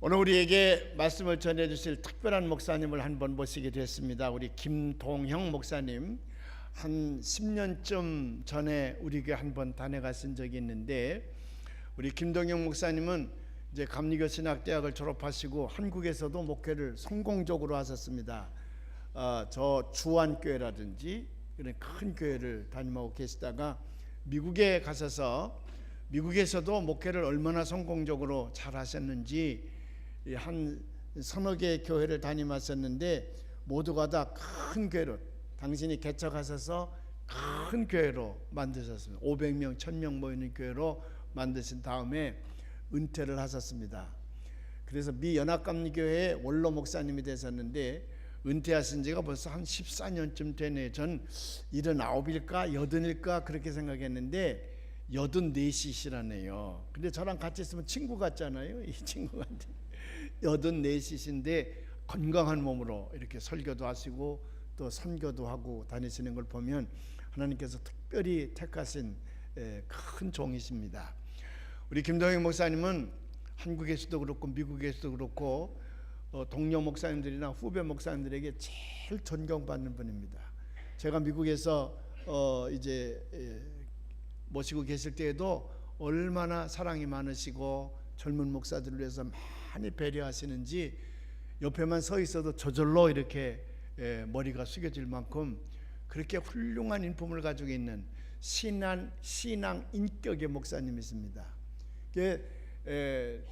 오늘 우리에게 말씀을 전해주실 특별한 목사님을 한번 모시게 됐습니다. 우리 김동형 목사님, 한 10년쯤 전에 우리 교회 한번 다녀가신 적이 있는데, 우리 김동형 목사님은 이제 감리교 신학대학을 졸업하시고 한국에서도 목회를 성공적으로 하셨습니다. 저 주안교회라든지 그런 큰 교회를 다니고 계시다가 미국에 가셔서 미국에서도 목회를 얼마나 성공적으로 잘 하셨는지 한 서너 개의 교회를 다니셨는데 모두가 다 큰 교회로, 당신이 개척하셔서 큰 교회로 만드셨습니다. 500명, 1000명 모이는 교회로 만드신 다음에 은퇴를 하셨습니다. 그래서 미 연합감리교회의 원로 목사님이 되셨는데 은퇴하신 지가 벌써 한 14년쯤 되네요. 전 79일까 80일까 그렇게 생각했는데 84시시라네요. 근데 저랑 같이 있으면 친구 같잖아요. 이 친구한테 84시신데 건강한 몸으로 이렇게 설교도 하시고 또 선교도 하고 다니시는 걸 보면 하나님께서 특별히 택하신 큰 종이십니다. 우리 김동영 목사님은 한국에서도 그렇고 미국에서도 그렇고 동료 목사님들이나 후배 목사님들에게 제일 존경받는 분입니다. 제가 미국에서 이제 모시고 계실 때에도 얼마나 사랑이 많으시고 젊은 목사들을 위해서 많이 배려하시는지 옆에만 서 있어도 저절로 이렇게 머리가 숙여질 만큼 그렇게 훌륭한 인품을 가지고 있는 신앙 인격의 목사님이십니다.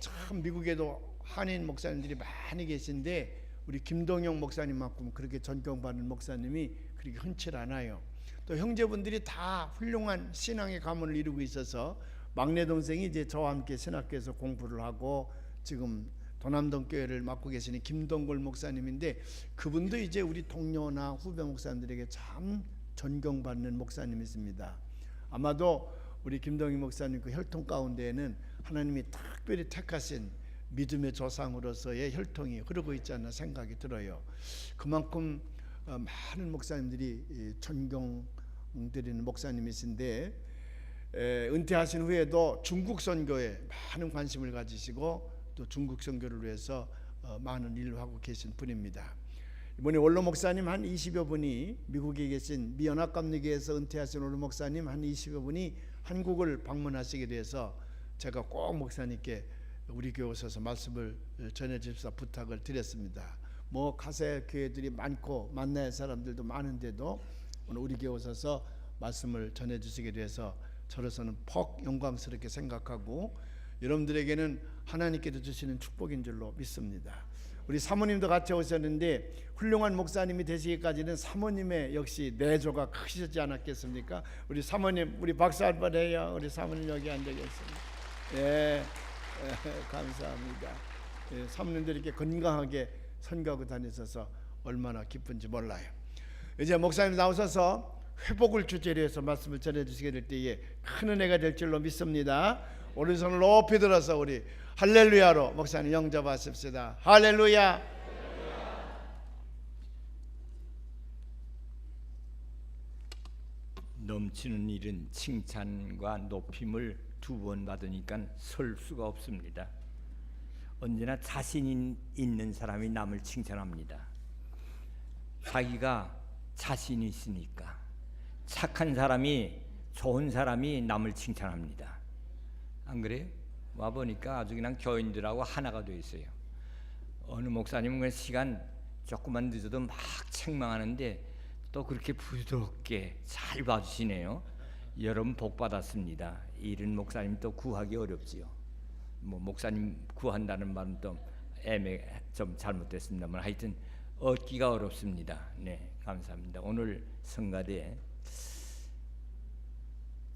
참 미국에도 한인 목사님들이 많이 계신데 우리 김동영 목사님만큼 그렇게 존경받는 목사님이 그렇게 흔치 않아요. 또 형제분들이 다 훌륭한 신앙의 가문을 이루고 있어서 막내 동생이 이제 저와 함께 신학교에서 공부를 하고 지금 도남동 교회를 맡고 계시는 김동걸 목사님인데 그분도 이제 우리 동료나 후배 목사님들에게 참 존경받는 목사님이십니다. 아마도 우리 김동희 목사님 그 혈통 가운데에는 하나님이 특별히 택하신 믿음의 조상으로서의 혈통이 흐르고 있지 않나 생각이 들어요. 그만큼 많은 목사님들이 존경드리는 목사님이신데 은퇴하신 후에도 중국 선교에 많은 관심을 가지시고 또 중국 선교를 위해서 많은 일을 하고 계신 분입니다. 이번에 원로 목사님 한 20여 분이 미국에 계신 미 연합감리교회에서 은퇴하신 원로 목사님 한 20여 분이 한국을 방문하시게 돼서 제가 꼭 목사님께 우리 교회 오셔서 말씀을 전해 주십사 부탁을 드렸습니다. 뭐 가세 교회들이 많고 만나야 할 사람들도 많은데도 오늘 우리 교회 오셔서 말씀을 전해 주시게 돼서 저로서는 퍽 영광스럽게 생각하고 여러분들에게는 하나님께서 주시는 축복인 줄로 믿습니다. 우리 사모님도 같이 오셨는데 훌륭한 목사님이 되시기까지는 사모님의 역시 내조가 크시지 않았겠습니까? 우리 사모님, 우리 박수 한번 해요. 우리 사모님 여기 앉아 계십니다. 예, 감사합니다. 예, 사모님들이 이렇게 건강하게 선교하고 다니셔서 얼마나 기쁜지 몰라요. 이제 목사님 나오셔서 회복을 주제로 해서 말씀을 전해주시게 될 때에 큰 은혜가 될 줄로 믿습니다. 오른손을 높이 들어서 우리 할렐루야로 목사님 영접하십시다. 할렐루야. 넘치는 일은 칭찬과 높임을 두 번 받으니까 설 수가 없습니다. 언제나 자신 있는 사람이 남을 칭찬합니다. 자기가 자신이 있으니까. 착한 사람이, 좋은 사람이 남을 칭찬합니다. 안 그래요? 와보니까 아주 그냥 교인들하고 하나가 돼 있어요. 어느 목사님은 그 시간 조금만 늦어도 막 책망하는데 또 그렇게 부드럽게 잘 봐주시네요. 여러분 복 받았습니다. 이런 목사님 또 구하기 어렵지요. 뭐 목사님 구한다는 말은 또 좀 잘못됐습니다만 하여튼 얻기가 어렵습니다. 네, 감사합니다. 오늘 성가대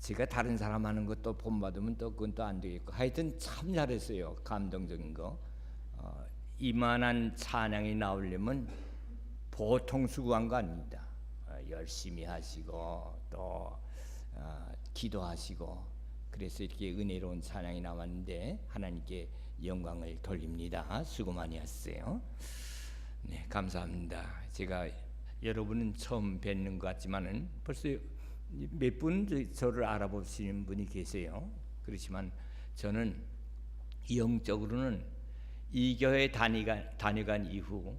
제가 다른 사람 하는 것도 본받으면 또 그건 또 안 되겠고 하여튼 참 잘했어요. 감동적인 거. 이만한 찬양이 나오려면 보통 수고한 거 아닙니다. 열심히 하시고 또 기도하시고 그래서 이렇게 은혜로운 찬양이 나왔는데 하나님께 영광을 돌립니다. 수고 많이 하셨어요. 네, 감사합니다. 제가 여러분은 처음 뵙는 것 같지만은 벌써 몇 분 저를 알아보시는 분이 계세요. 그렇지만 저는 영적으로는 이 교회 다녀간 이후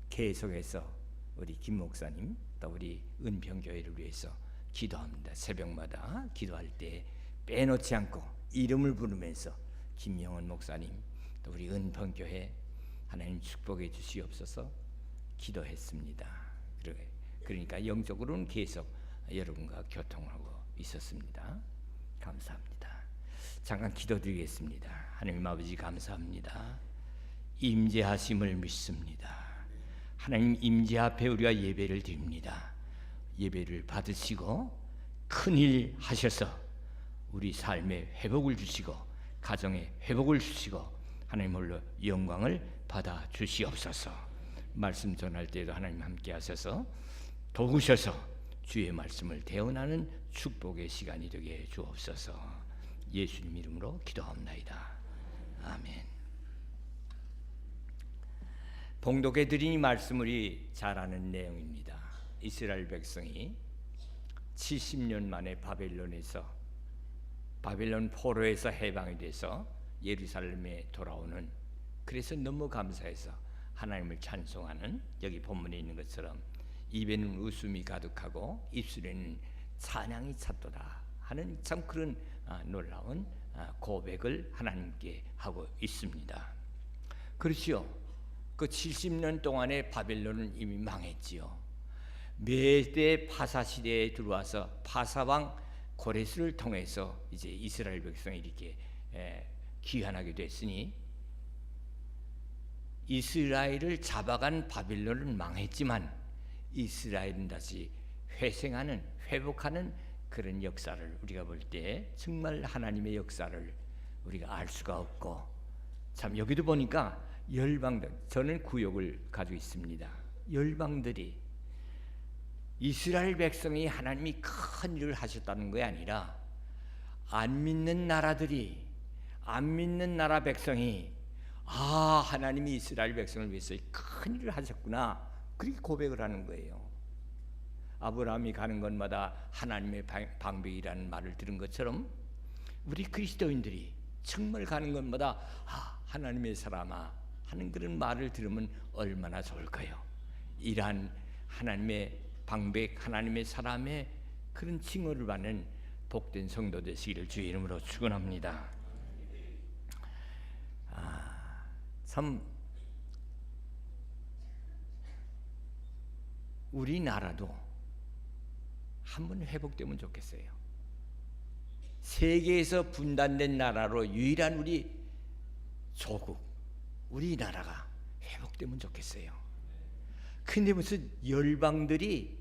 계속해서 우리 김 목사님 또 우리 은평교회를 위해서 기도합니다. 새벽마다 기도할 때 빼놓지 않고 이름을 부르면서 김영원 목사님 또 우리 은평교회 하나님 축복해 주시옵소서 기도했습니다. 그러니까 영적으로는 계속 여러분과 교통하고 있었습니다. 감사합니다. 잠깐 기도드리겠습니다. 하나님 아버지 감사합니다. 임재하심을 믿습니다. 하나님 임재 앞에 우리가 예배를 드립니다. 예배를 받으시고 큰일 하셔서 우리 삶에 회복을 주시고 가정에 회복을 주시고 하나님 홀로 영광을 받아 주시옵소서. 말씀 전할 때도 하나님 함께 하셔서 도우셔서 주의 말씀을 대언하는 축복의 시간이 되게 주옵소서. 예수님 이름으로 기도합나이다. 아멘. 봉독해 드린 이 말씀 우리 잘 아는 내용입니다. 이스라엘 백성이 70년 만에 바벨론 포로에서 해방이 돼서 예루살렘에 돌아오는, 그래서 너무 감사해서 하나님을 찬송하는, 여기 본문에 있는 것처럼 입에는 웃음이 가득하고 입술에는 찬양이 찼도다 하는 참 그런 놀라운 고백을 하나님께 하고 있습니다. 그렇지요. 그 70년 동안에 바벨론은 이미 망했지요. 메대 파사 시대에 들어와서 파사왕 고레스를 통해서 이제 이스라엘 백성이 이렇게 귀환하게 됐으니, 이스라엘을 잡아간 바벨론은 망했지만 이스라엘은 다시 회복하는 그런 역사를 우리가 볼 때 정말 하나님의 역사를 우리가 알 수가 없고, 참 여기도 보니까 열방들, 저는 구역을 가지고 있습니다. 열방들이 이스라엘 백성이 하나님이 큰 일을 하셨다는 게 아니라 안 믿는 나라들이, 안 믿는 나라 백성이 하나님이 이스라엘 백성을 위해서 큰 일을 하셨구나, 그렇게 고백을 하는 거예요. 아브라함이 가는 곳마다 하나님의 방백이라는 말을 들은 것처럼 우리 그리스도인들이 정말 가는 곳마다 하나님의 사람아 하는 그런 말을 들으면 얼마나 좋을까요? 이러한 하나님의 방백, 하나님의 사람의 그런 칭호를 받는 복된 성도 되시기를 주의 이름으로 축원합니다. 참 우리나라도 한번 회복되면 좋겠어요. 세계에서 분단된 나라로 유일한 우리 조국, 우리나라가 회복되면 좋겠어요. 근데 무슨 열방의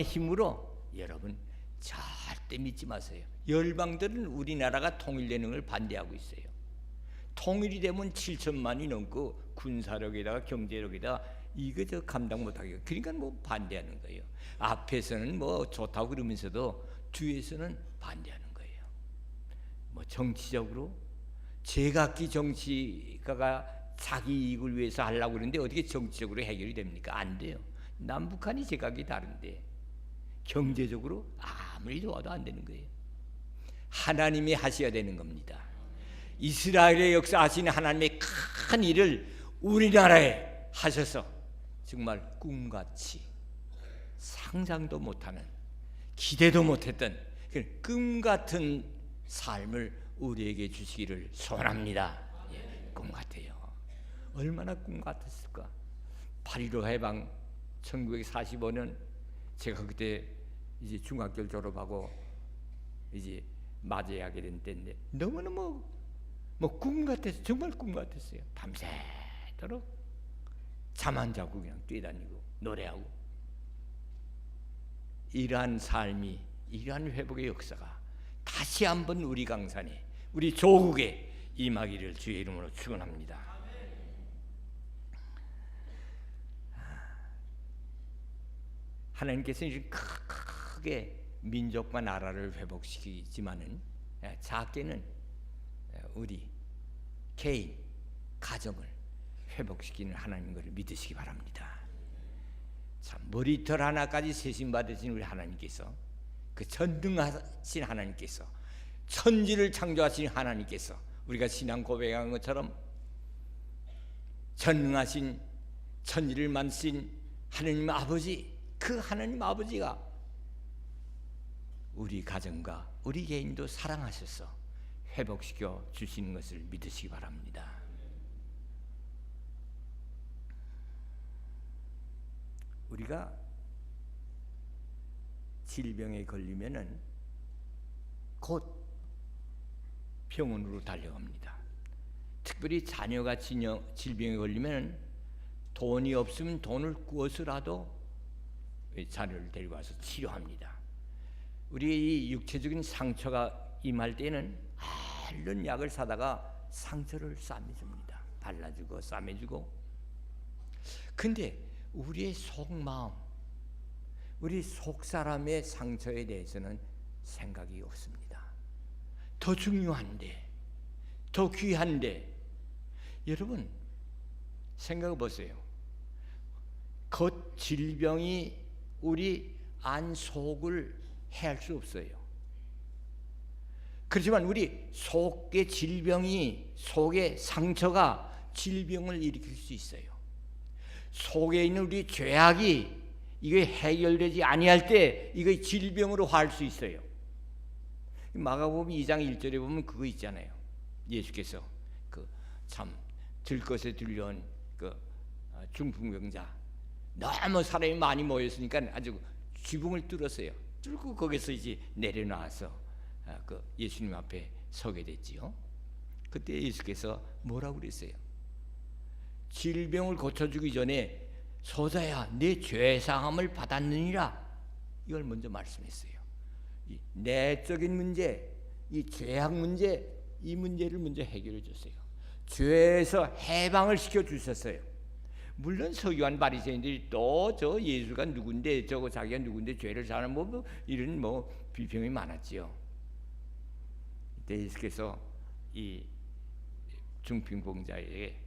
힘으로, 여러분 절대 믿지 마세요. 열방들은 우리나라가 통일되는 걸 반대하고 있어요. 통일이 되면 7천만이 넘고 군사력에다가 경제력에다가 이거 감당 못하게, 그러니까 뭐 반대하는 거예요. 앞에서는 뭐 좋다고 그러면서도 뒤에서는 반대하는 거예요. 뭐 정치적으로 제각기 정치가가 자기 이익을 위해서 하려고 그러는데 어떻게 정치적으로 해결이 됩니까? 안 돼요. 남북한이 제각기 다른데 경제적으로 아무리 도와도 안 되는 거예요. 하나님이 하셔야 되는 겁니다. 이스라엘의 역사하시는 하나님의 큰 일을 우리나라에 하셔서 정말 꿈같이 상상도 못하는, 기대도 못했던 꿈같은 삶을 우리에게 주시기를 소원합니다. 꿈같아요. 얼마나 꿈같았을까. 8.15 해방 1945년 제가 그때 이제 중학교를 졸업하고 이제 맞이하게 된 때인데 너무너무 꿈같았어요. 정말 꿈같았어요. 밤새도록 잠 안 자고 그냥 뛰다니고 노래하고, 이러한 삶이, 이러한 회복의 역사가 다시 한번 우리 강산에, 우리 조국에 임하기를 주의 이름으로 축원합니다. 하나님께서 이제 크게 민족과 나라를 회복시키지만은 작게는 우리 개인, 가정을 회복시키는 하나님 것을 믿으시기 바랍니다. 참 머리털 하나까지 세심 받으신 우리 하나님께서, 그 전능하신 하나님께서, 천지를 창조하신 하나님께서 우리가 신앙 고백한 것처럼 전능하신 천지를 만드신 하느님 아버지, 그 하느님 아버지가 우리 가정과 우리 개인도 사랑하셔서 회복시켜 주시는 것을 믿으시기 바랍니다. 우리가 질병에 걸리면은 곧 병원으로 달려갑니다. 특별히 자녀가 질병에 걸리면 돈이 없으면 돈을 구워서라도 자녀를 데리고 와서 치료합니다. 우리 이 육체적인 상처가 임할 때는 얼른 약을 사다가 상처를 싸매줍니다. 발라주고 싸매주고. 근데 우리의 속마음, 우리 속사람의 상처에 대해서는 생각이 없습니다. 더 중요한데, 더 귀한데, 여러분 생각해 보세요. 겉 질병이 우리 안 속을 해할 수 없어요. 그렇지만 우리 속의 질병이, 속의 상처가 질병을 일으킬 수 있어요. 속에 있는 우리 죄악이 이게 해결되지 아니할 때 이거 질병으로 화할 수 있어요. 마가복음 2장 1절에 보면 그거 있잖아요. 예수께서 그 참 들것에 들려온 그 중풍병자, 너무 사람이 많이 모였으니까 아주 지붕을 뚫었어요. 뚫고 거기서 이제 내려놔서 그 예수님 앞에 서게 됐지요. 그때 예수께서 뭐라고 그랬어요? 질병을 고쳐주기 전에 소자야, 내 죄사함을 받았느니라, 이걸 먼저 말씀했어요. 이 내적인 문제, 이 죄악 문제, 이 문제를 먼저 해결해 줬어요. 죄에서 해방을 시켜 주셨어요. 물론 서기관 바리새인들이 또 저 예수가 누군데, 저거 자기가 누군데 죄를 사는 뭐 이런 뭐 비평이 많았지요. 이때 예수께서 이 중풍병자에게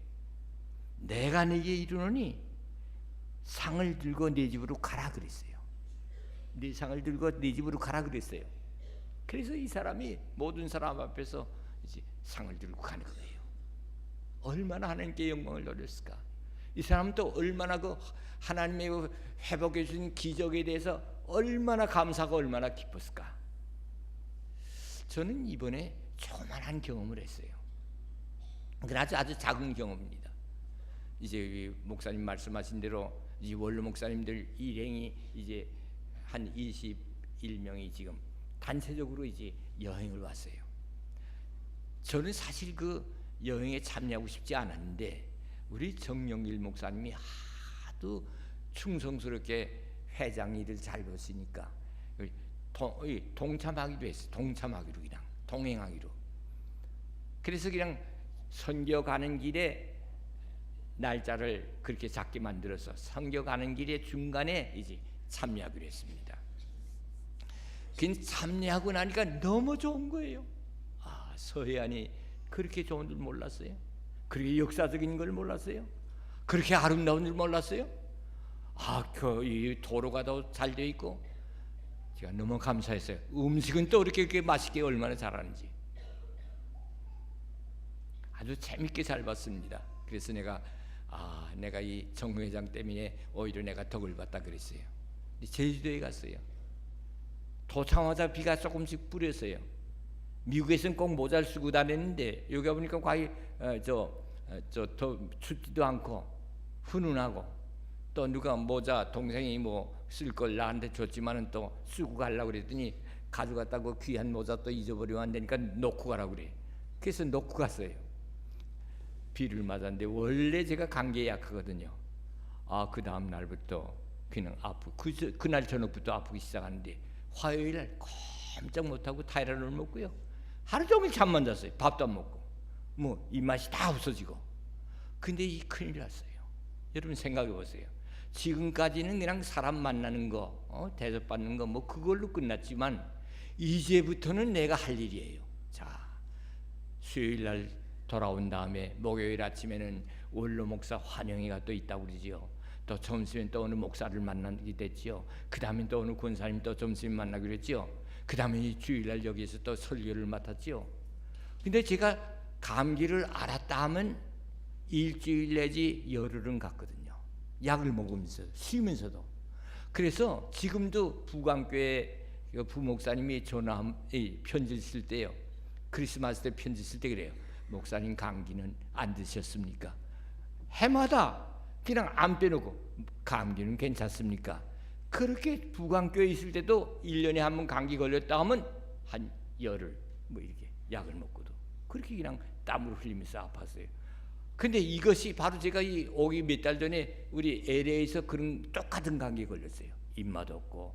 내가 네게 이르노니 상을 들고 네 집으로 가라 그랬어요. 네 상을 들고 네 집으로 가라 그랬어요. 그래서 이 사람이 모든 사람 앞에서 이제 상을 들고 가는 거예요. 얼마나 하나님께 영광을 돌렸을까? 이 사람은 또 얼마나 그 하나님의 그 회복해 주신 기적에 대해서 얼마나 감사하고 얼마나 기뻤을까? 저는 이번에 조그만한 경험을 했어요. 아주 작은 경험입니다. 이제 목사님 말씀하신 대로 이 원로 목사님들 일행이 이제 한 21명이 지금 단체적으로 이제 여행을 왔어요. 저는 사실 그 여행에 참여하고 싶지 않았는데 우리 정영길 목사님이 하도 충성스럽게 회장 일을 잘 보시니까 동참하기로 했어요. 동참하기로, 그냥 동행하기로. 그래서 그냥 선교 가는 길에 날짜를 그렇게 작게 만들어서 선교 가는 길의 중간에 이제 참여하기로 했습니다. 그 참여하고 나니까 너무 좋은 거예요. 서해안이 그렇게 좋은 줄 몰랐어요. 그렇게 역사적인 걸 몰랐어요. 그렇게 아름다운 줄 몰랐어요. 이 도로가 더 잘 돼 있고 제가 너무 감사했어요. 음식은 또 이렇게 맛있게 얼마나 잘하는지 아주 재밌게 잘 봤습니다. 그래서 내가 이 정 회장 때문에 오히려 내가 덕을 봤다 그랬어요. 제주도에 갔어요. 도착하자 비가 조금씩 뿌렸어요. 미국에서는 꼭 모자를 쓰고 다녔는데 여기 보니까 거의 더 춥지도 않고 훈훈하고, 또 누가 모자 동생이 뭐 쓸 걸 나한테 줬지만은 또 쓰고 가려고 그랬더니 가져갔다고 귀한 모자 또 잊어버리면 안 되니까 놓고 가라고 그래. 그래서 놓고 갔어요. 비를 맞았는데 원래 제가 감기에 약하거든요. 그 다음 날부터 그냥 그날 저녁부터 아프기 시작하는데 화요일 날 꼼짝 못하고 타이레놀 먹고요. 하루 종일 잠만 잤어요. 밥도 안 먹고 뭐 입맛이 다 없어지고. 근데 이 큰일 났어요. 여러분 생각해 보세요. 지금까지는 그냥 사람 만나는 거, 대접받는 거 뭐 그걸로 끝났지만 이제부터는 내가 할 일이에요. 자, 수요일 날 돌아온 다음에 목요일 아침에는 원로 목사 환영회가 또 있다고 그러지요. 또 점심엔 또 어느 목사를 만나게 됐지요. 그 다음에 또 어느 권사님 또 점심 만나기로 했지요. 그 다음에 주일날 여기서 또 설교를 맡았지요. 근데 제가 감기를 앓았다 하면 일주일 내지 열흘은 갔거든요. 약을 먹으면서 쉬면서도. 그래서 지금도 부광교회 부목사님이 편지 쓸 때요, 크리스마스 때 편지 쓸 때 그래요. 목사님 감기는 안 드셨습니까? 해마다 그냥 안 빼놓고 감기는 괜찮습니까? 그렇게 부광교회 있을 때도 1년에 한 번 감기 걸렸다 하면 한 열흘 뭐 이렇게 약을 먹고도 그렇게 그냥 땀을 흘리면서 아팠어요. 근데 이것이 바로 제가 이 오기 몇 달 전에 우리 LA에서 그런 똑같은 감기에 걸렸어요. 입맛 없고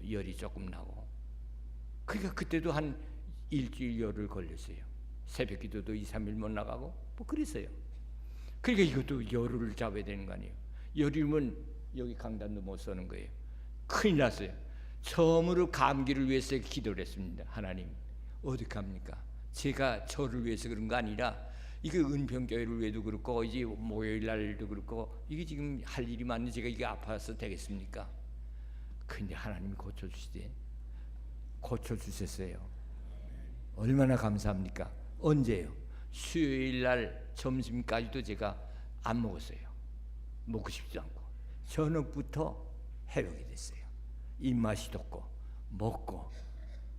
열이 조금 나고. 그러니까 그때도 한 일주일 열흘 걸렸어요. 새벽 기도도 2, 3일 못 나가고 뭐 그랬어요. 그러니까 이것도 열흘을 잡아야 되는 거 아니에요. 열이면 여기 강단도 못 서는 거예요. 큰일 났어요. 처음으로 감기를 위해서 기도를 했습니다. 하나님 어떻게 합니까? 제가 저를 위해서 그런 거 아니라 이게 은평교회를 위해도 그렇고 이제 목요일 날도 그렇고 이게 지금 할 일이 많은데 제가 이게 아파서 되겠습니까? 근데 하나님이 고쳐주셨어요. 얼마나 감사합니까? 언제요? 수요일 날 점심까지도 제가 안 먹었어요. 먹고 싶지 않고 저녁부터 회복이 됐어요. 입맛이 돋고 먹고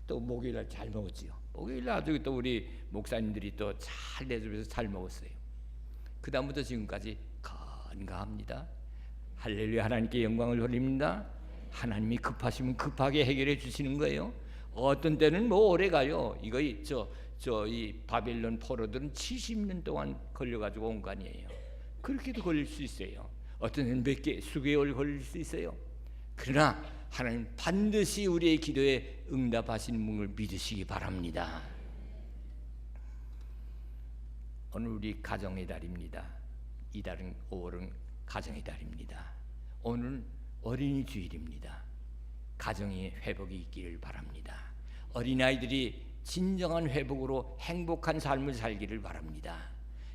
또 목요일 날 잘 먹었지요. 목요일 날 아주 또 우리 목사님들이 또 잘 내주면서 잘 먹었어요. 그 다음부터 지금까지 건강합니다. 할렐루야. 하나님께 영광을 돌립니다. 하나님이 급하시면 급하게 해결해 주시는 거예요. 어떤 때는 뭐 오래 가요. 이거 이 바벨론 포로들은 70년 동안 걸려가지고 온 거 아니에요. 그렇게도 걸릴 수 있어요. 어떤 때는 수개월 걸릴 수 있어요. 그러나 하나님 반드시 우리의 기도에 응답하시는 분을 믿으시기 바랍니다. 오늘 우리 가정의 달입니다. 이 달은 5월은 가정의 달입니다. 오늘 어린이 주일입니다. 가정의 회복이 있기를 바랍니다. 어린아이들이 진정한 회복으로 행복한 삶을 살기를 바랍니다.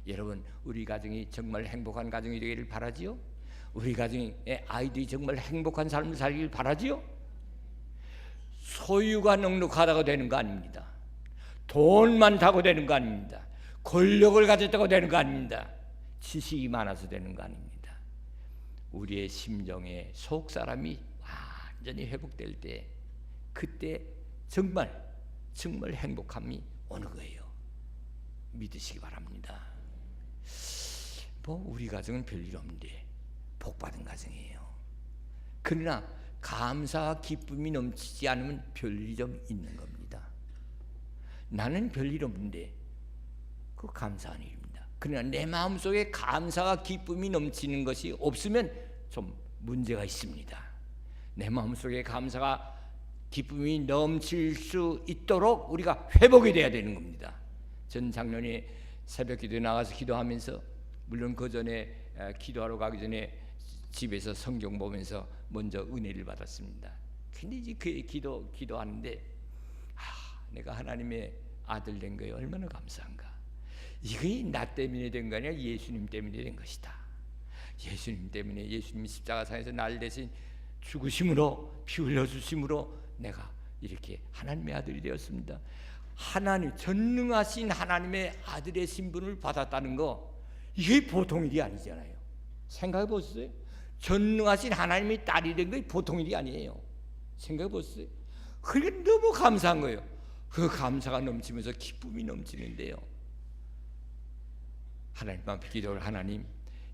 여러분, 우리 가정이 정말 행복한 가정이 되기를 바라지요? 우리 가정의 아이들이 정말 행복한 삶을 살기를 바라지요? 소유가 넉넉하다고 되는 거 아닙니다. 돈 많다고 되는 거 아닙니다. 권력을 가졌다고 되는 거 아닙니다. 지식이 많아서 되는 거 아닙니다. 우리의 심정에 속 사람이 완전히 회복될 때, 그때 정말 행복함이 오는 거예요. 믿으시기 바랍니다. 뭐 우리 가정은 별일 없는데 복받은 가정이에요. 그러나 감사와 기쁨이 넘치지 않으면 별일이 좀 있는 겁니다. 나는 별일 없는데 그거 감사한 일입니다. 그러나 내 마음속에 감사와 기쁨이 넘치는 것이 없으면 좀 문제가 있습니다. 내 마음속에 감사가 기쁨이 넘칠 수 있도록 우리가 회복이 돼야 되는 겁니다. 전 작년에 새벽 기도에 나가서 기도하면서, 물론 그 전에 기도하러 가기 전에 집에서 성경 보면서 먼저 은혜를 받았습니다. 근데 이제 그 기도하는데 내가 하나님의 아들 된 거에 얼마나 감사한가. 이게 나 때문에 된 거 아니라 예수님 때문에 된 것이다. 예수님 때문에, 예수님이 십자가상에서 날 대신 죽으심으로, 피 흘려주심으로 내가 이렇게 하나님의 아들이 되었습니다. 하나님, 전능하신 하나님의 아들의 신분을 받았다는 거, 이게 보통 일이 아니잖아요. 생각해 보세요. 전능하신 하나님의 딸이 된 게 보통 일이 아니에요. 생각해 보세요. 그게 너무 감사한 거예요. 그 감사가 넘치면서 기쁨이 넘치는데요. 하나님 앞에 기도를, 하나님,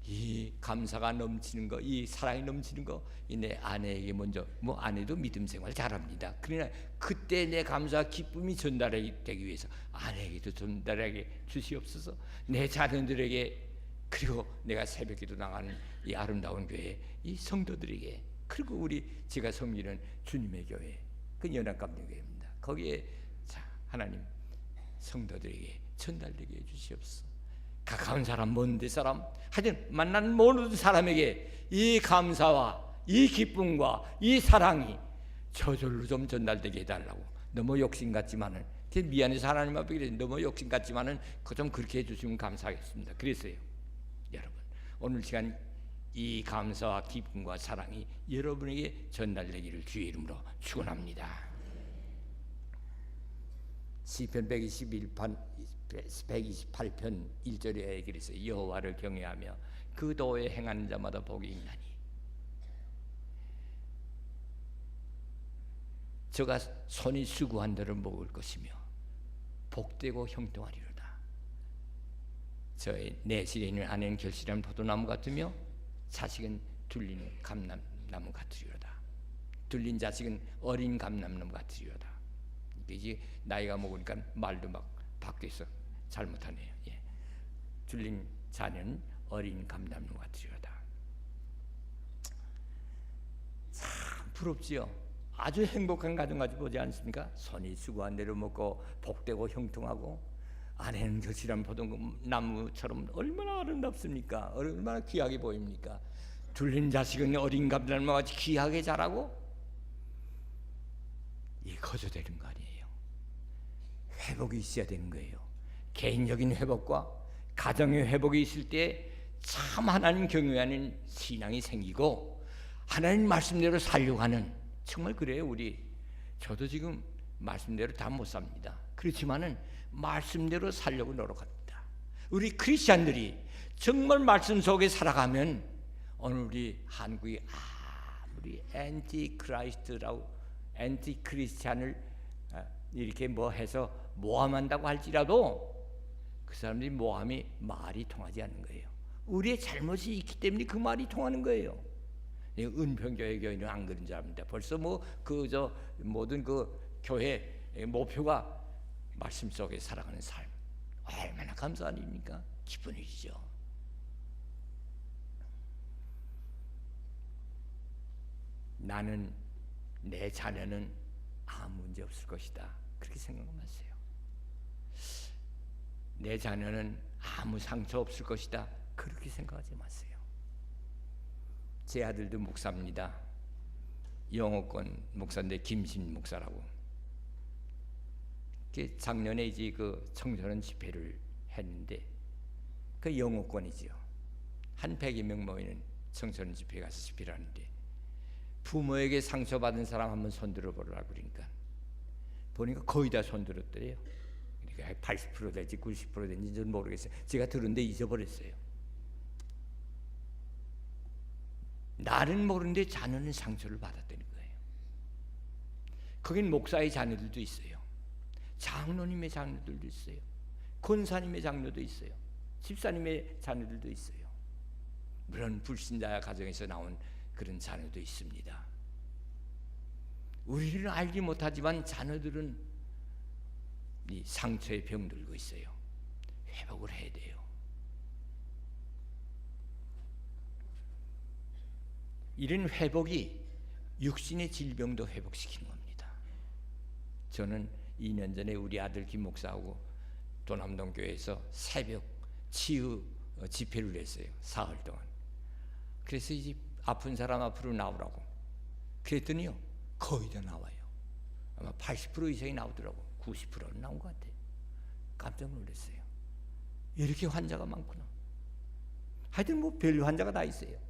이 감사가 넘치는 거, 이 사랑이 넘치는 거, 내 아내에게 먼저, 뭐 아내도 믿음 생활 잘합니다. 그러나 그때 내 감사와 기쁨이 전달되기 위해서 아내에게도 전달하게 주시옵소서. 내 자녀들에게, 그리고 내가 새벽기도 나가는 이 아름다운 교회 이 성도들에게, 그리고 우리 제가 섬기는 주님의 교회, 그 연합감동교회입니다. 거기에 자, 하나님 성도들에게 전달되게 해주시옵소서. 가까운 사람, 먼 사람, 하여튼 만난 모든 사람에게 이 감사와 이 기쁨과 이 사랑이 저절로 좀 전달되게 해달라고. 너무 욕심 같지만은, 미안해서 하나님 앞에 그래, 너무 욕심 같지만은 그 좀 그렇게 해주시면 감사하겠습니다. 그랬어요. 여러분, 오늘 시간 이 감사와 기쁨과 사랑이 여러분에게 전달되기를 주의 이름으로 축원합니다. 시편 121편 128편 1절에 그랬어요. 여호와를 경외하며 그 도에 행하는 자마다 복이 있나니 저가 손이 수고한 대로 먹을 것이며 복되고 형통하리로다. 저의 내 시래는 아내는 결실한 포도나무 같으며 자식은 둘린 감람나무 같으리로다. 둘린 자식은 어린 감람나무 같으리로다. 이제 나이가 먹으니까 말도 막 바뀌어서 잘못하네요. 예. 둘린 자녀는 어린 감람나무 같으리로다. 참 부럽지요. 아주 행복한 가정 가지고 보지 않습니까? 손이 수고한 대로 먹고 복되고 형통하고 아내는 결실한 포도나무처럼 얼마나 아름답습니까? 얼마나 귀하게 보입니까? 둘린 자식은 어린 감람나무 같이 귀하게 자라고 이 거저되는 거 아니에요. 회복이 있어야 되는 거예요. 개인적인 회복과 가정의 회복이 있을 때 참 하나님 경외하는 신앙이 생기고 하나님 말씀대로 살려고 하는, 정말 그래요. 저도 지금 말씀대로 다 못 삽니다. 그렇지만은 말씀대로 살려고 노력합니다. 우리 크리스찬들이 정말 말씀 속에 살아가면 오늘 우리 한국이 아무리 엔티 크리스찬을 이렇게 뭐 해서 모함한다고 할지라도 그 사람들이 모함이 말이 통하지 않는 거예요. 우리의 잘못이 있기 때문에 그 말이 통하는 거예요. 은평교회 교인은 안 그런 줄 압니다. 벌써 모든 그 교회 목표가 말씀 속에 살아가는 삶. 얼마나 감사한 일입니까? 기쁜 일이죠. 나는 내 자녀는 아무 문제 없을 것이다. 그렇게 생각하세요. 내 자녀는 아무 상처 없을 것이다. 그렇게 생각하지 마세요. 제 아들도 목사입니다. 영어권 목사인데 김신 목사라고. 작년에 이제 그 청소년 집회를 했는데 그 영어권이지요. 한 100여 명 모이는 청소년 집회에 가서 집회를 하는데 부모에게 상처받은 사람 한번 손들어 보라고 그러니까 보니까 거의 다 손들었더래요. 그러니까 80% 될지 90% 될지 저는 모르겠어요. 제가 들은데 잊어버렸어요. 나는 모르는데 자녀는 상처를 받았다는 거예요. 거긴 목사의 자녀들도 있어요. 장로님의 자녀들도 있어요. 권사님의 자녀도 있어요. 집사님의 자녀들도 있어요. 물론 불신자 가정에서 나온 그런 자녀도 있습니다. 우리는 알지 못하지만 자녀들은 이 상처에 병들고 있어요. 회복을 해야 돼요. 이런 회복이 육신의 질병도 회복시키는 겁니다. 저는 2년 전에 우리 아들 김 목사하고 도남동 교회에서 새벽 치유 집회를 했어요. 사흘 동안. 그래서 이제 아픈 사람 앞으로 나오라고 그랬더니요 거의 다 나와요. 아마 80% 이상이 나오더라고. 90%는 나온 것 같아요. 깜짝 놀랐어요. 이렇게 환자가 많구나. 하여튼 뭐 별 환자가 다 있어요.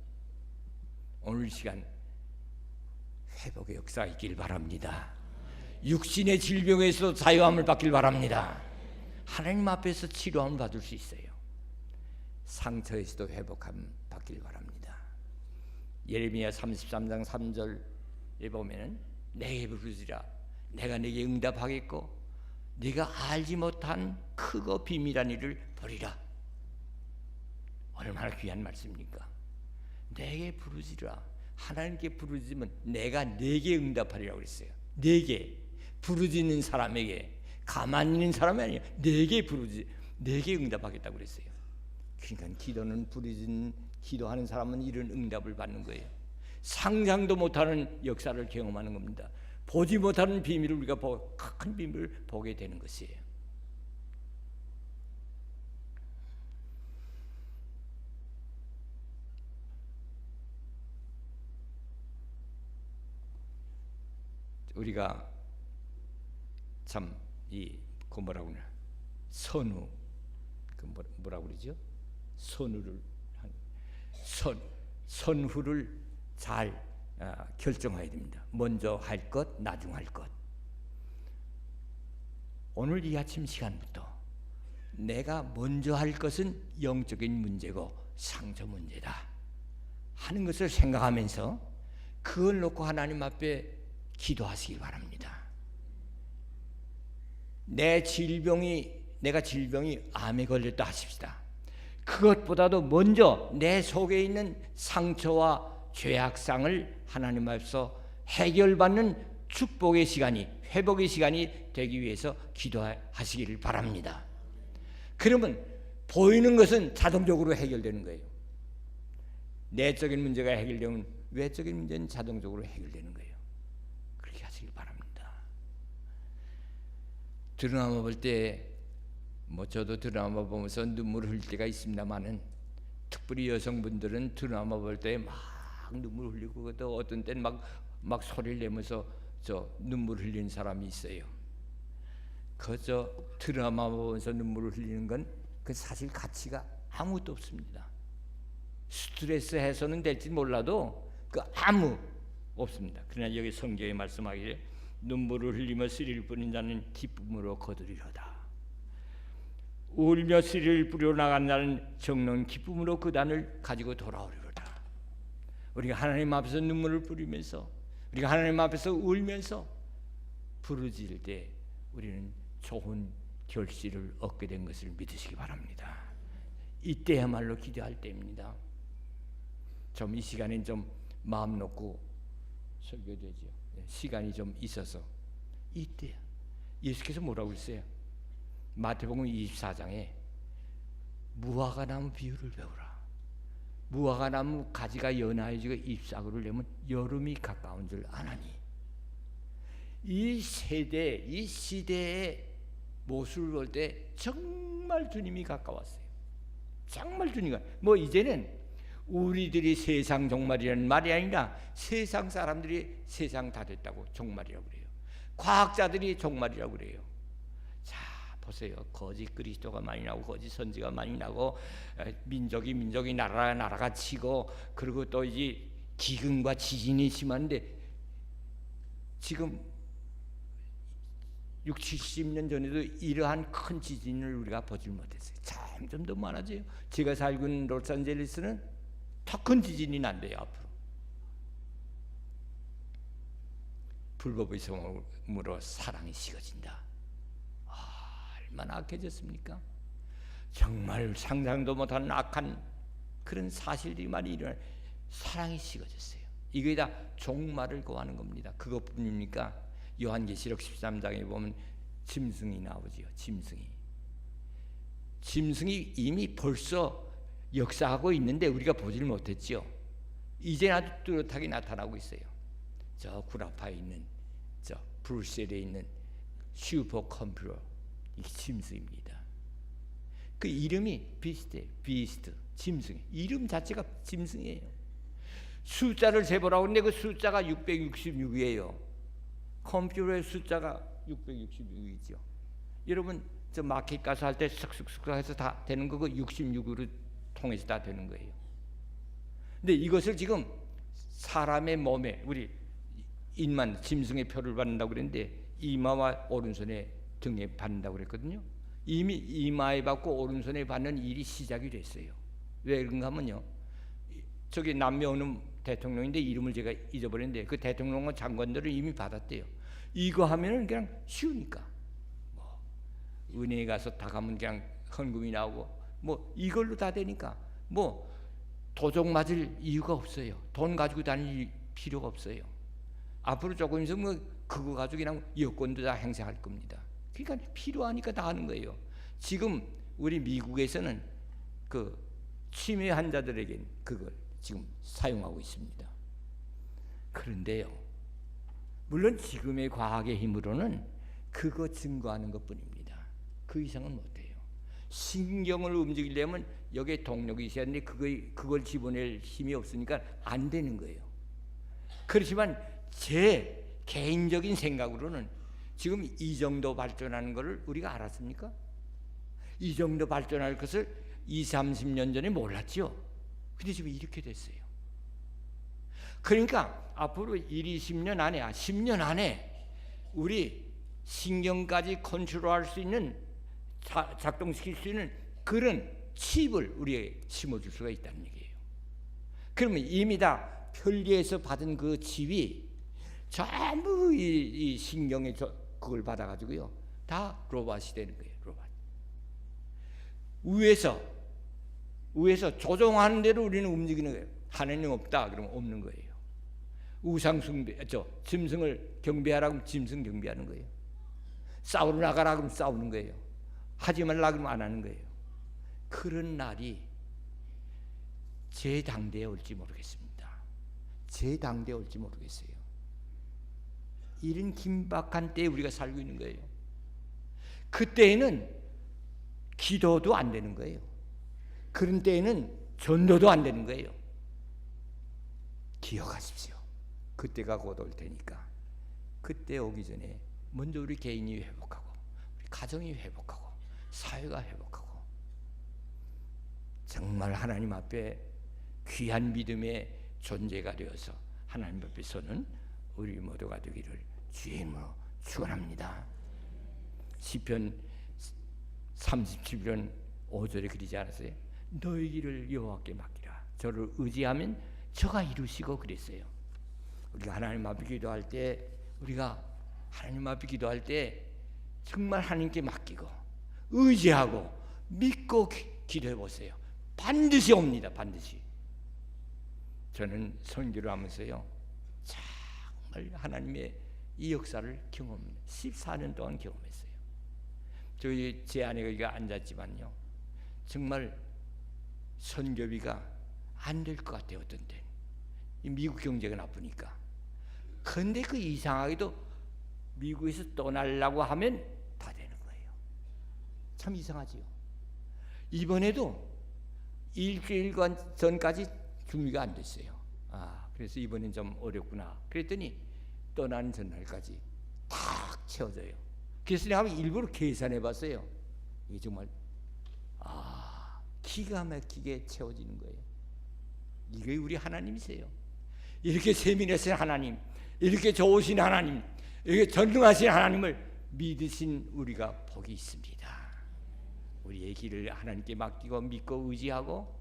오늘 시간 회복의 역사가 있길 바랍니다. 육신의 질병에서 자유함을 받길 바랍니다. 하나님 앞에서 치료함을 받을 수 있어요. 상처에서도 회복함 받길 바랍니다. 예레미야 33장 3절에 보면은 내게 부르지라 내가 네게 응답하겠고 네가 알지 못한 크고 비밀한 일을 보리라. 얼마나 귀한 말씀입니까? 내게 부르지라. 하나님께 부르짖으면 내가 네게 응답하리라고 그랬어요. 네게 부르짖는 사람에게, 가만히 있는 사람이 아니에요. 네게 응답하겠다고 그랬어요. 그러니까 기도는 기도하는 사람은 이런 응답을 받는 거예요. 상상도 못하는 역사를 경험하는 겁니다. 보지 못하는 비밀을 우리가 큰 비밀을 보게 되는 것이에요. 우리가 참 그 뭐라고 그러나 선우 뭐라고 그러죠? 선후를 잘 결정해야 됩니다. 먼저 할 것, 나중 할 것. 오늘 이 아침 시간부터 내가 먼저 할 것은 영적인 문제고 상처 문제다 하는 것을 생각하면서 그걸 놓고 하나님 앞에 기도하시기 바랍니다. 내가 질병이 암에 걸렸다 하십시다. 그것보다도 먼저 내 속에 있는 상처와 죄악상을 하나님 앞에서 해결받는 축복의 시간이, 회복의 시간이 되기 위해서 기도하시기를 바랍니다. 그러면 보이는 것은 자동적으로 해결되는 거예요. 내적인 문제가 해결되면 외적인 문제는 자동적으로 해결되는 거예요. 그렇게 하시길 바랍니다. 드라마 볼 때 저도 드라마 보면서 눈물을 흘릴 때가 있습니다만은, 특별히 여성분들은 드라마 볼 때 막 눈물 흘리고 또 어떤 때는 막 소리를 내면서 눈물 흘리는 사람이 있어요. 드라마 보면서 눈물을 흘리는 건 그 사실 가치가 아무것도 없습니다. 스트레스 해소는 될지 몰라도 아무 없습니다. 그러나 여기 성경에 말씀하기를 눈물을 흘리며 씨를 뿌린 자는 기쁨으로 거두리로다. 울며 씨를 뿌려 나간 자는 정녕 기쁨으로 그 단을 가지고 돌아오리로다. 우리가 하나님 앞에서 눈물을 뿌리면서, 우리가 하나님 앞에서 울면서 부르짖을 때 우리는 좋은 결실을 얻게 된 것을 믿으시기 바랍니다. 이때야말로 기도할 때입니다. 이 시간엔 좀 마음 놓고 설교되죠. 시간이 좀 있어서 이때야. 예수께서 뭐라고 했어요? 마태복음 24장에 무화과 나무 비유를 배우라. 무화과 나무 가지가 연하여지고 잎사귀를 내면 여름이 가까운 줄 아나니. 이 세대, 이 시대의 모습을 볼 때 정말 주님이 가까웠어요. 정말 주님이 이제는 우리들이 세상 종말이라는 말이 아니라 세상 사람들이 세상 다 됐다고 종말이라고 그래요. 과학자들이 종말이라고 그래요. 자, 보세요. 거짓 그리스도가 많이 나오고 거짓 선지가 많이 나고 민족이 나라가 치고, 그리고 또 이제 기근과 지진이 심한데, 지금 60, 70년 전에도 이러한 큰 지진을 우리가 보질 못했어요. 점점 더 많아져요. 제가 살고 있는 로스앤젤레스는 더 큰 지진이 난대요. 앞으로 불법의 성으로 사랑이 식어진다. 얼마나 악해졌습니까? 정말 상상도 못한 악한 그런 사실들이 많이 일어나, 사랑이 식어졌어요. 이게 다 종말을 고하는 겁니다. 그것뿐입니까? 요한계시록 13장에 보면 짐승이 나오지요. 짐승이 이미 벌써 역사하고 있는데 우리가 보질 못했죠. 이제 아주 뚜렷하게 나타나고 있어요. 저 구라파에 있는, 저 브뤼셀에 있는 슈퍼컴퓨터, 이 짐승입니다. 그 이름이 비스트, 짐승. 이름 자체가 짐승이에요. 숫자를 재보라고 했는데 그 숫자가 666이에요. 컴퓨터의 숫자가 666이죠. 여러분 저 마켓 가서 할 때 쓱쓱쓱 해서 다 되는 거, 그 66으로 통해서 다 되는 거예요. 근데 이것을 지금 사람의 몸에, 우리 인만 짐승의 표를 받는다고 그랬는데 이마와 오른손에 등에 받는다고 그랬거든요. 이미 이마에 받고 오른손에 받는 일이 시작이 됐어요. 왜 그런가 하면요, 저기 남미 어느 대통령인데 이름을 제가 잊어버렸는데 그 대통령과 장관들을 이미 받았대요. 이거 하면은 그냥 쉬우니까, 은행에 가서 다 가면 그냥 헌금이 나오고 이걸로 다 되니까 도적 맞을 이유가 없어요. 돈 가지고 다닐 필요가 없어요. 앞으로 조금 있으면 그거 가지고 그냥 여권도 다 행사할 겁니다. 그러니까 필요하니까 다 하는 거예요. 지금 우리 미국에서는 그 치매 환자들에게 그걸 지금 사용하고 있습니다. 그런데요, 물론 지금의 과학의 힘으로는 그거 증거하는 것뿐입니다. 그 이상은 못해요. 신경을 움직이려면 여기에 동력이 있어야 하는데 그걸 집어낼 힘이 없으니까 안 되는 거예요. 그렇지만 제 개인적인 생각으로는 지금 이 정도 발전하는 것을 우리가 알았습니까? 이 정도 발전할 것을 20, 30년 전에 몰랐죠. 근데 지금 이렇게 됐어요. 그러니까 앞으로 20년 안에, 10년 안에 우리 신경까지 컨트롤할 수 있는 작동시킬 수 있는 그런 칩을 우리에게 심어줄 수가 있다는 얘기예요. 그러면 이미 다 편리에서 받은 그 칩이 전부 이 신경에 그걸 받아가지고요, 다 로봇이 되는 거예요. 로봇. 위에서 조종하는 대로 우리는 움직이는 거예요. 하나님 없다 그러면 없는 거예요. 우상 숭배, 짐승을 경배하라 그러면 짐승 경배하는 거예요. 싸우러 나가라 그러면 싸우는 거예요. 하지 말라 그러면 안 하는 거예요. 그런 날이 제 당대에 올지 모르겠습니다. 제 당대에 올지 모르겠어요. 이런 긴박한 때에 우리가 살고 있는 거예요. 그때에는 기도도 안 되는 거예요. 그런 때에는 전도도 안 되는 거예요. 기억하십시오. 그때가 곧 올 테니까 그때 오기 전에 먼저 우리 개인이 회복하고 우리 가정이 회복하고 사회가 회복하고 정말 하나님 앞에 귀한 믿음의 존재가 되어서 하나님 앞에 서는 우리 모두가 되기를 주의 이름으로 축원합니다. 시편 37편 5절에 그러지 않았어요? 너희 길을 여호와께 맡기라. 저를 의지하면 저가 이루시고 그랬어요. 우리가 하나님 앞에 기도할 때 정말 하나님께 맡기고 의지하고 믿고 기도해 보세요. 반드시 옵니다. 반드시. 저는 선교를 하면서요, 정말 하나님의 이 역사를 14년 동안 경험했어요. 제 아내가 여기 앉았지만요, 정말 선교비가 안 될 것 같아요. 어떤 때는 미국 경제가 나쁘니까. 근데 그 이상하게도 미국에서 떠나려고 하면 다 되는 거예요. 참 이상하지요. 이번에도 일주일 전까지 준비가 안 됐어요. 그래서 이번엔 좀 어렵구나. 그랬더니 떠나는 전날까지 탁 채워져요. 그래서 내가 일부러 계산해 봤어요. 이게 정말 기가 막히게 채워지는 거예요. 이게 우리 하나님이세요. 이렇게 세밀하신 하나님, 이렇게 좋으신 하나님, 이렇게 전능하신 하나님을 믿으신 우리가 복이 있습니다. 우리의 길을 하나님께 맡기고 믿고 의지하고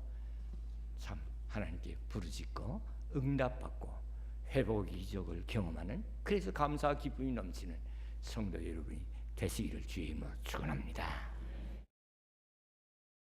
참 하나님께 부르짖고 응답받고 회복의 기적을 경험하는, 그래서 감사와 기쁨이 넘치는 성도 여러분이 되시기를 주의 이름으로 축원합니다.